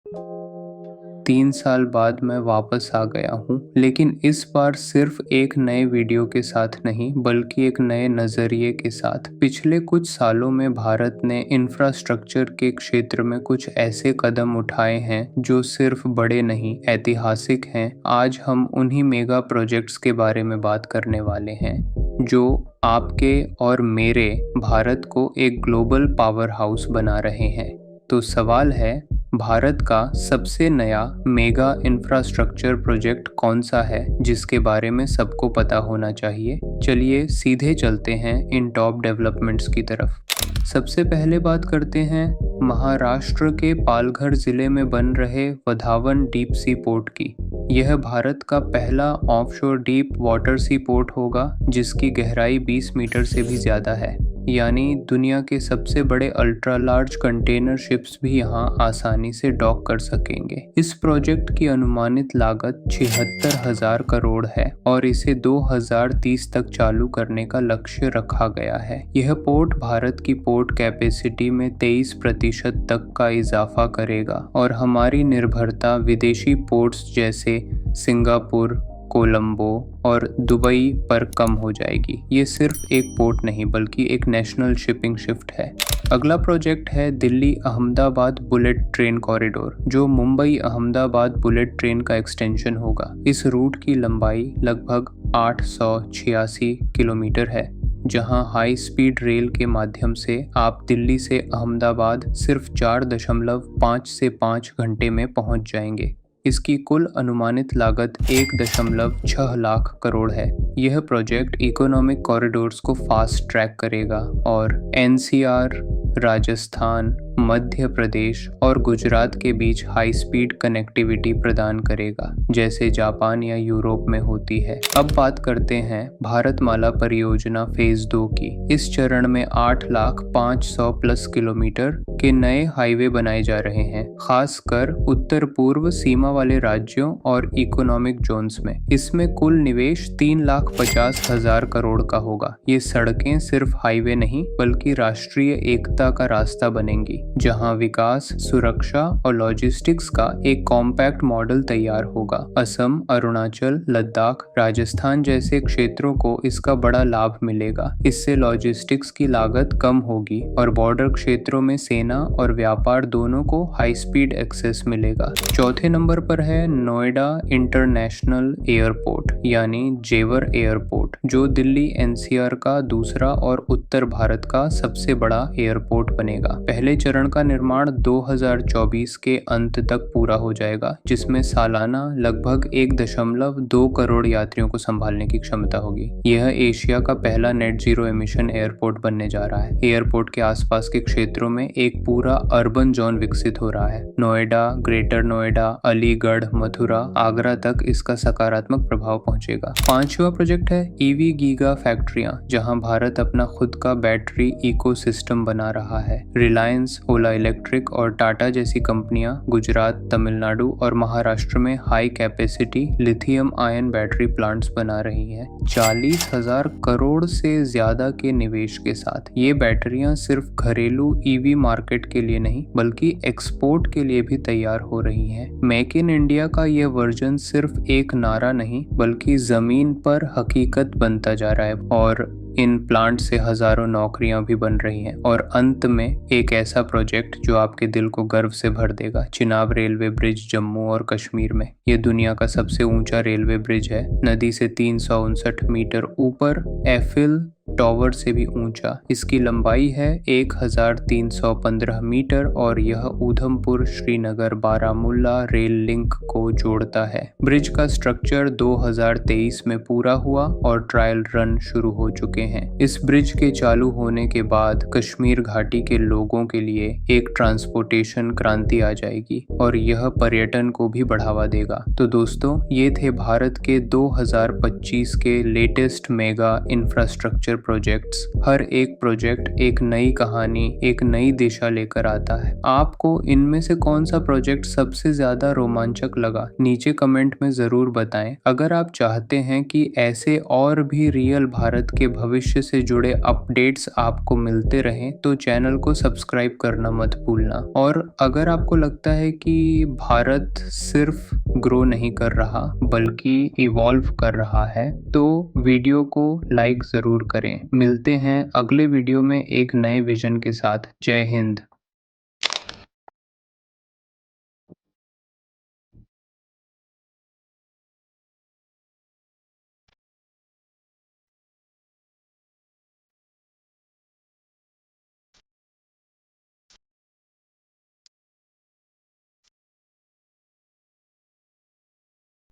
3 साल बाद मैं वापस आ गया हूँ, लेकिन इस बार सिर्फ एक नए वीडियो के साथ नहीं, बल्कि एक नए नज़रिए के साथ। पिछले कुछ सालों में भारत ने इंफ्रास्ट्रक्चर के क्षेत्र में कुछ ऐसे कदम उठाए हैं जो सिर्फ बड़े नहीं, ऐतिहासिक हैं। आज हम उन्हीं मेगा प्रोजेक्ट्स के बारे में बात करने वाले हैं, जो आपके और मेरे भारत को एक ग्लोबल पावर हाउस बना रहे हैं। तो सवाल है, भारत का सबसे नया मेगा इंफ्रास्ट्रक्चर प्रोजेक्ट कौन सा है जिसके बारे में सबको पता होना चाहिए? चलिए सीधे चलते हैं इन टॉप डेवलपमेंट्स की तरफ। सबसे पहले बात करते हैं महाराष्ट्र के पालघर जिले में बन रहे वधावन डीप सी पोर्ट की। यह भारत का पहला ऑफशोर डीप वाटर सी पोर्ट होगा जिसकी गहराई 20 मीटर से भी ज़्यादा है, यानी दुनिया के सबसे बड़े अल्ट्रा लार्ज कंटेनर शिप्स भी यहां आसानी से डॉक कर सकेंगे। इस प्रोजेक्ट की अनुमानित लागत 76,000 करोड़ है और इसे 2030 तक चालू करने का लक्ष्य रखा गया है। यह पोर्ट भारत की पोर्ट कैपेसिटी में 23% तक का इजाफा करेगा और हमारी निर्भरता विदेशी पोर्ट्स जैसे सिंगापुर, कोलंबो और दुबई पर कम हो जाएगी। ये सिर्फ एक पोर्ट नहीं बल्कि एक नेशनल शिपिंग शिफ्ट है। अगला प्रोजेक्ट है Delhi Ahmedabad bullet train corridor, जो मुंबई अहमदाबाद बुलेट ट्रेन का एक्सटेंशन होगा। इस रूट की लंबाई लगभग 886 किलोमीटर है, जहां हाई स्पीड रेल के माध्यम से आप दिल्ली से अहमदाबाद सिर्फ 4.5 से 5 घंटे में पहुंच जाएंगे। इसकी कुल अनुमानित लागत 1.6 लाख करोड़ है। यह प्रोजेक्ट इकोनॉमिक कॉरिडोर्स को फास्ट ट्रैक करेगा और एनसीआर, राजस्थान, मध्य प्रदेश और गुजरात के बीच हाई स्पीड कनेक्टिविटी प्रदान करेगा, जैसे जापान या यूरोप में होती है। अब बात करते हैं भारतमाला परियोजना फेज 2 की। इस चरण में 8,500 प्लस किलोमीटर के नए हाईवे बनाए जा रहे हैं, खासकर उत्तर पूर्व सीमा वाले राज्यों और इकोनॉमिक जोन्स में। इसमें कुल निवेश 3,50,000 करोड़ का होगा। ये सड़कें सिर्फ हाईवे नहीं बल्कि राष्ट्रीय एकता का रास्ता बनेंगी, जहां विकास, सुरक्षा और लॉजिस्टिक्स का एक कॉम्पैक्ट मॉडल तैयार होगा। असम, अरुणाचल, लद्दाख, राजस्थान जैसे क्षेत्रों को इसका बड़ा लाभ मिलेगा। इससे लॉजिस्टिक्स की लागत कम होगी और बॉर्डर क्षेत्रों में सेना और व्यापार दोनों को हाई स्पीड एक्सेस मिलेगा। चौथे नंबर पर है नोएडा इंटरनेशनल एयरपोर्ट यानी जेवर एयरपोर्ट, जो दिल्ली एनसीआर का दूसरा और उत्तर भारत का सबसे बड़ा एयरपोर्ट बनेगा। पहले चरण का निर्माण 2024 के अंत तक पूरा हो जाएगा, जिसमें सालाना लगभग 1.2 करोड़ यात्रियों को संभालने की क्षमता होगी। यह एशिया का पहला नेट जीरो एमिशन एयरपोर्ट बनने जा रहा है। एयरपोर्ट के आसपास के क्षेत्रों में एक पूरा अर्बन जोन विकसित हो रहा है। नोएडा, ग्रेटर नोएडा, अलीगढ़, मथुरा, आगरा तक इसका सकारात्मक प्रभाव पहुंचेगा। पांचवा प्रोजेक्ट है ईवी गीगा फैक्ट्रियां, जहां भारत अपना खुद का बैटरी इकोसिस्टम बना रहा है। रिलायंस, ओला इलेक्ट्रिक और टाटा जैसी कंपनियां गुजरात, तमिलनाडु और महाराष्ट्र में high capacity lithium ion battery plants बना रही हैं। 40,000 करोड़ से ज्यादा के निवेश के साथ ये बैटरियां सिर्फ घरेलू ईवी मार्केट के लिए नहीं बल्कि एक्सपोर्ट के लिए भी तैयार हो रही हैं। मेक इन इंडिया का यह वर्जन सिर्फ एक नारा नहीं बल्कि जमीन पर हकीकत बनता जा रहा है और इन प्लांट से हजारों नौकरियां भी बन रही हैं। और अंत में एक ऐसा प्रोजेक्ट जो आपके दिल को गर्व से भर देगा, चिनाब रेलवे ब्रिज जम्मू और कश्मीर में। यह दुनिया का सबसे ऊंचा रेलवे ब्रिज है, नदी से 359 मीटर ऊपर, एफिल टावर से भी ऊंचा। इसकी लंबाई है 1,315 मीटर और यह उधमपुर, श्रीनगर, बारामुल्ला रेल लिंक को जोड़ता है। ब्रिज का स्ट्रक्चर 2023 में पूरा हुआ और ट्रायल रन शुरू हो चुके हैं। इस ब्रिज के चालू होने के बाद कश्मीर घाटी के लोगों के लिए एक ट्रांसपोर्टेशन क्रांति आ जाएगी और यह पर्यटन को भी बढ़ावा देगा। तो दोस्तों, ये थे भारत के 2025 के लेटेस्ट मेगा इंफ्रास्ट्रक्चर प्रोजेक्ट्स। हर एक प्रोजेक्ट एक नई कहानी, एक नई दिशा लेकर आता है। आपको इनमें से कौन सा प्रोजेक्ट सबसे ज्यादा रोमांचक लगा, नीचे कमेंट में जरूर बताएं। अगर आप चाहते हैं कि ऐसे और भी रियल भारत के भविष्य से जुड़े अपडेट्स आपको मिलते रहें तो चैनल को सब्सक्राइब करना मत भूलना। और अगर आपको लगता है कि भारत सिर्फ ग्रो नहीं कर रहा बल्कि इवॉल्व कर रहा है तो वीडियो को लाइक जरूर करें। मिलते हैं अगले वीडियो में एक नए विजन के साथ। जय हिंद।